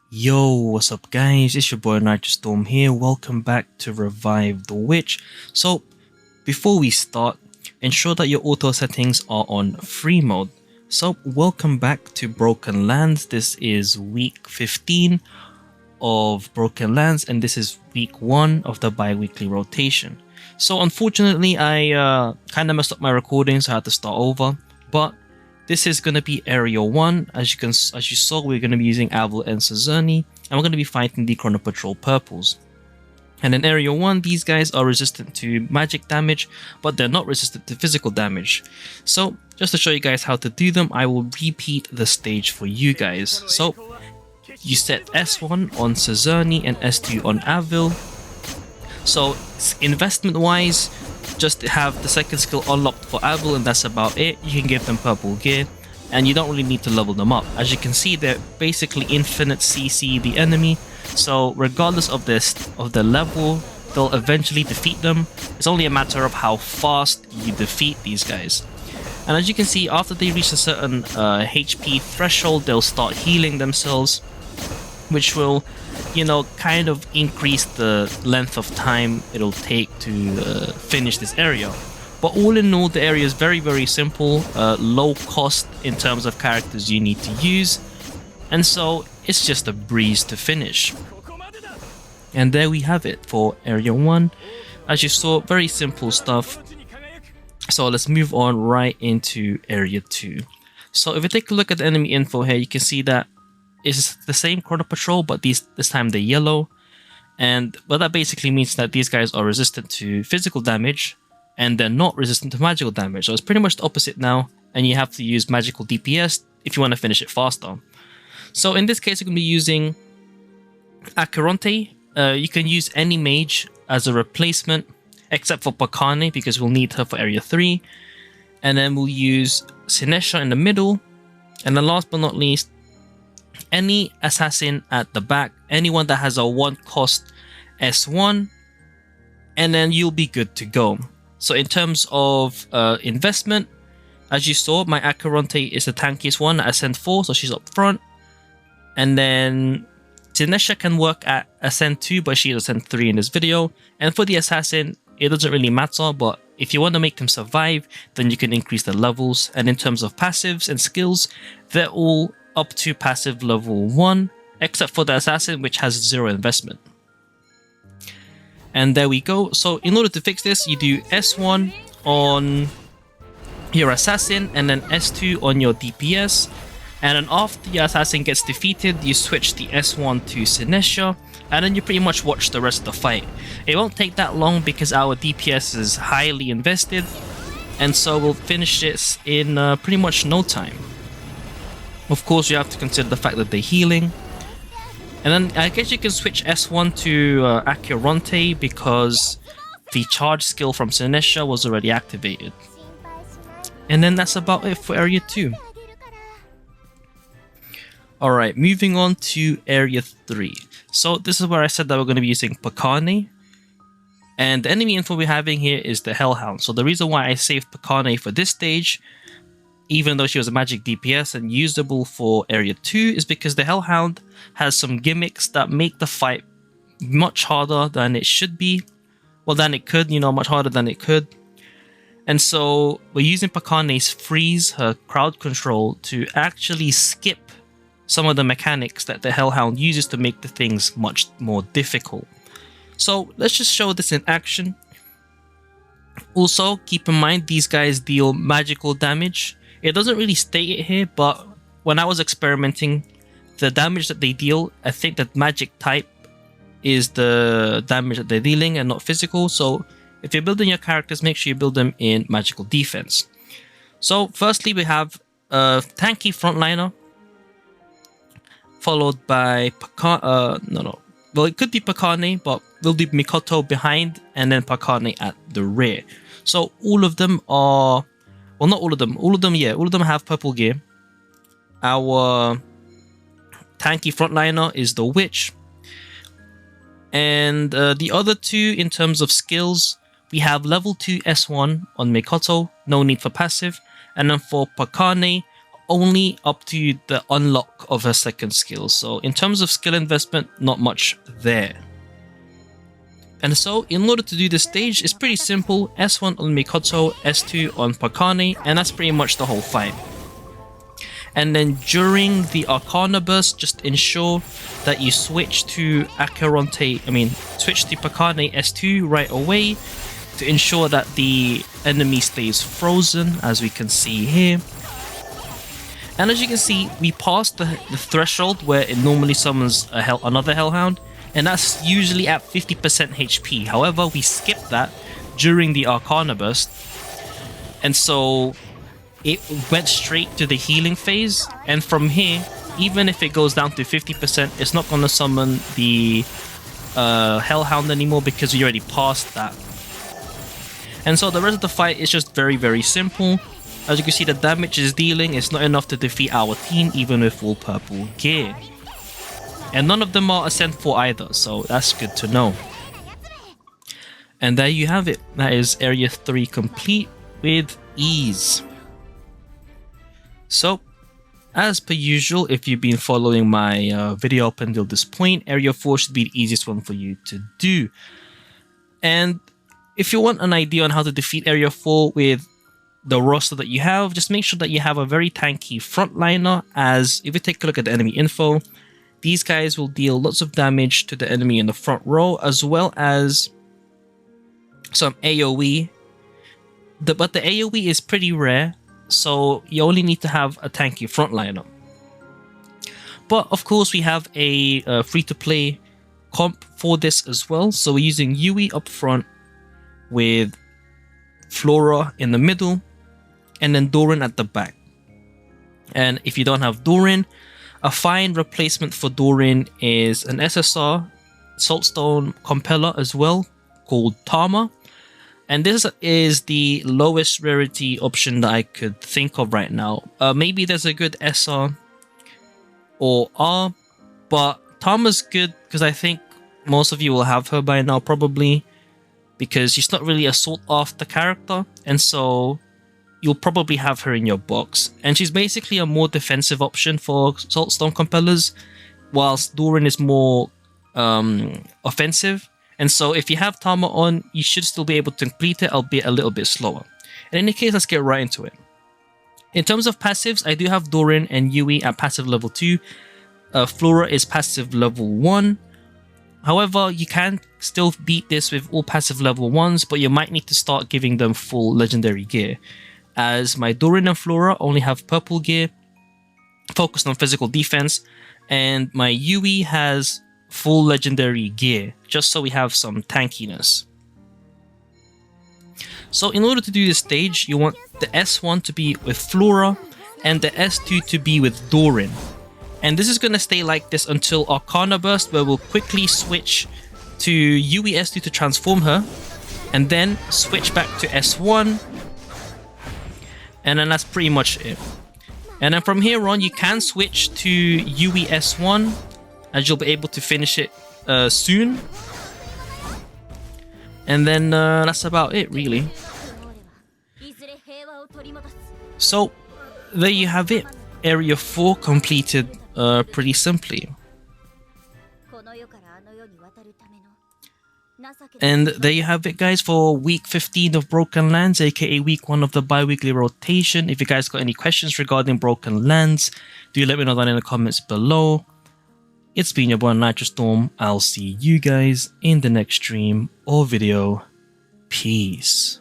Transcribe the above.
Yo, what's up guys, it's your boy Nitrostorm here, welcome back to Revive the Witch. So, before we start, ensure that your auto settings are on free mode. So, welcome back to Broken Lands. This is week 15 of Broken Lands and this is week 1 of the bi-weekly rotation. So unfortunately I kind of messed up my recording, so I had to start over, but this is going to be Area 1. As you saw, we're going to be using Avil and Sazerni, and we're going to be fighting the Chrono Patrol Purples. And in Area 1, these guys are resistant to magic damage, but they're not resistant to physical damage. So, just to show you guys how to do them, I will repeat the stage for you guys. So, you set S1 on Sazerni and S2 on Avil. So, investment-wise, just have the second skill unlocked for Avil and that's about it. You can give them purple gear and you don't really need to level them up. As you can see, they're basically infinite CC the enemy, so regardless of their level, they'll eventually defeat them. It's only a matter of how fast you defeat these guys. And as you can see, after they reach a certain HP threshold, they'll start healing themselves, which will, you know, kind of increase the length of time it'll take to finish this area. But all in all, the area is very simple, low cost in terms of characters you need to use, and so it's just a breeze to finish. And there we have it for Area 1. As you saw, very simple stuff. So let's move on right into Area 2. So if you take a look at the enemy info here, you can see that it's the same Chrono Patrol, but this time they're yellow. And what that basically means that these guys are resistant to physical damage and they're not resistant to magical damage. So it's pretty much the opposite now, and you have to use magical DPS if you want to finish it faster. So in this case, you're going to be using Acheronte. You can use any mage as a replacement, except for Pakane, because we'll need her for Area 3. And then we'll use Sinesha in the middle. And then last but not least, any assassin at the back, anyone that has a 1 cost S1, and then you'll be good to go. So in terms of investment, as you saw, my Acheronte is the tankiest one at Ascent 4, so she's up front. And then Sinesha can work at Ascent 2, but she's Ascent 3 in this video. And for the assassin, it doesn't really matter, but if you want to make them survive, then you can increase the levels. And in terms of passives and skills, they're all up to passive level 1, except for the assassin, which has 0 investment. And there we go. So in order to fix this, you do S1 on your assassin and then S2 on your DPS. And then after your assassin gets defeated, you switch the S1 to Sinesha, and then you pretty much watch the rest of the fight. It won't take that long because our DPS is highly invested, and so we'll finish this in pretty much no time. Of course, you have to consider the fact that they're healing. And then I guess you can switch S1 to Acheronte because the charge skill from Sinesha was already activated. And then that's about it for Area 2. Alright, moving on to Area 3. So this is where I said that we're going to be using Pakane. And the enemy info we're having here is the Hellhound. So the reason why I saved Pakane for this stage, even though she was a magic DPS and usable for Area 2, is because the Hellhound has some gimmicks that make the fight much harder than it should be. Well, than it could, you know, much harder than it could. And so we're using Pakane's freeze, her crowd control, to actually skip some of the mechanics that the Hellhound uses to make the things much more difficult. So let's just show this in action. Also, keep in mind these guys deal magical damage. It doesn't really state it here, but when I was experimenting, the damage that they deal, I think that magic type is the damage that they're dealing and not physical. So if you're building your characters, make sure you build them in magical defense. So firstly, we have a tanky frontliner, followed by well, it could be Pakane, but we'll do Mikoto behind and then Pakane at the rear. So all of them are, well, not all of them, all of them have purple gear. Our tanky frontliner is the Witch. And the other two, in terms of skills, we have level 2 S1 on Mikoto, no need for passive. And then for Pakane, only up to the unlock of her second skill. So in terms of skill investment, not much there. And so in order to do this stage, it's pretty simple. S1 on Mikoto, S2 on Pakane, and that's pretty much the whole fight. And then during the Arcana burst, just ensure that you switch to switch to Pakane S2 right away to ensure that the enemy stays frozen, as we can see here. And as you can see, we passed the threshold where it normally summons another Hellhound, and that's usually at 50% HP. However, we skipped that during the Arcana burst, and so it went straight to the healing phase, and from here, even if it goes down to 50%, it's not going to summon the Hellhound anymore because we already passed that. And so the rest of the fight is just very, very simple. As you can see, the damage it's dealing is not enough to defeat our team even with full purple gear. And none of them are Ascent 4 either, so that's good to know. And there you have it. That is Area 3 complete with ease. So, as per usual, if you've been following my video up until this point, Area 4 should be the easiest one for you to do. And if you want an idea on how to defeat Area 4 with the roster that you have, just make sure that you have a very tanky frontliner, as if you take a look at the enemy info, these guys will deal lots of damage to the enemy in the front row, as well as some AoE. But the AoE is pretty rare, so you only need to have a tanky frontliner. But of course, we have a free-to-play comp for this as well. So we're using Yui up front with Flora in the middle, and then Doran at the back. And if you don't have Doran, a fine replacement for Doran is an SSR Saltstone Compeller as well, called Tama. And this is the lowest rarity option that I could think of right now. Maybe there's a good SR or R, but Tama's good because I think most of you will have her by now probably, because she's not really a sought after character, and so you'll probably have her in your box. And she's basically a more defensive option for Saltstone Compellers, whilst Doran is more offensive. And so if you have Tama on, you should still be able to complete it, albeit a little bit slower. In any case, let's get right into it. In terms of passives, I do have Doran and Yui at passive level 2. Flora is passive level 1. However, you can still beat this with all passive level 1s, but you might need to start giving them full legendary gear, as my Doran and Flora only have purple gear, focused on physical defense, and my Yui has full legendary gear, just so we have some tankiness. So in order to do this stage, you want the S1 to be with Flora and the S2 to be with Doran. And this is going to stay like this until Arcana Burst, where we'll quickly switch to Yui S2 to transform her, and then switch back to S1, and then that's pretty much it. And then from here on, you can switch to Yui S1, as you'll be able to finish it soon. And then that's about it, really. So there you have it. Area 4 completed pretty simply. And there you have it, guys, for week 15 of Broken Lands, aka week 1 of the bi-weekly rotation. If you guys got any questions regarding Broken Lands, do let me know down in the comments below. It's been your boy Nitrostorm. I'll see you guys in the next stream or video. Peace.